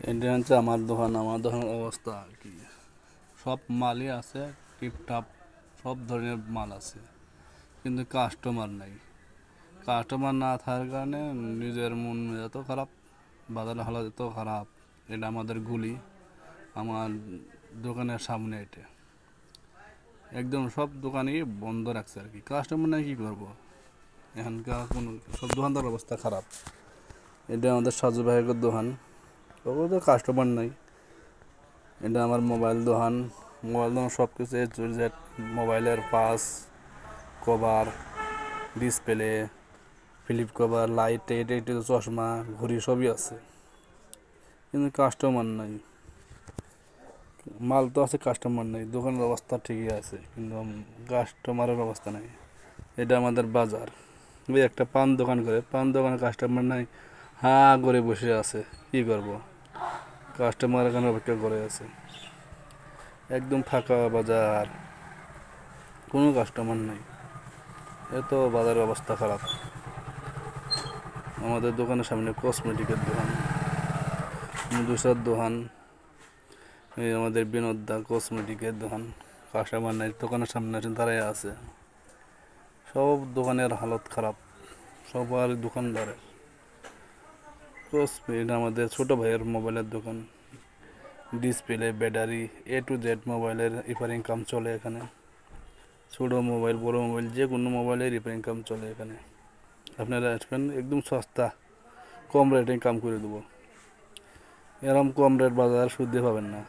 এটা হচ্ছে আমার দোকানের অবস্থা আর কি। সব মালই আছে, টিপটাপ, সব ধরনের মাল আছে, কিন্তু কাস্টমার নাই। কাস্টমার না থাকার কারণে নিজের মন এত খারাপ, বাজারের হালত এত খারাপ। এটা আমাদের গুলি, আমার দোকানের সামনে এটা একদম সব দোকানই বন্ধ রাখছে আর কি। কাস্টমার নাই, কী করবো? এখানকার কোনো সব দোকানদার অবস্থা খারাপ। এটা আমাদের সাজু ভাইয়ের দোকান, তবুও তো কাস্টমার নাই। এটা আমার মোবাইল দোকান। সব কিছু এ টু জেড, মোবাইলের pass, cover, display, flip cover, light tight, চশমা, ঘড়ি সবই আছে, কিন্তু কাস্টমার নাই। মাল তো আছে, কাস্টমার নেই। দোকানের অবস্থা ঠিকই আছে, কিন্তু কাস্টমারের অবস্থা নাই। এটা আমাদের বাজার। ওই একটা পান দোকান করে, পান দোকানে কাস্টমার নাই, হাঁ করে বসে আছে। কী করব? কাস্টমার এখানে অপেক্ষা করে আছে। একদম ফাঁকা বাজার, কোনো কাস্টমার নাই। এত বাজারের অবস্থা খারাপ। আমাদের দোকানের সামনে কসমেটিকের দোকান, মুদুসার দোকান, এই আমাদের বিনোদ দা কসমেটিকের দোকান। কাস্টমার নাই, দোকানের সামনে আছেন তারাই আছে। সব দোকানের হালত খারাপ, সবার দোকানদারের। এটা আমাদের ছোটো ভাইয়ের মোবাইলের দোকান। Display, battery, A to Z মোবাইলের রিপেয়ারিং কাম চলে এখানে। ছোটো মোবাইল, বড়ো মোবাইল, যে কোনো মোবাইলের রিপেয়ারিং কাম চলে এখানে। আপনারা আসবেন, একদম সস্তা, কম রেটে কাম করে দেবো। এরকম কম রেট বাজার শুদ্ধি পাবেন না।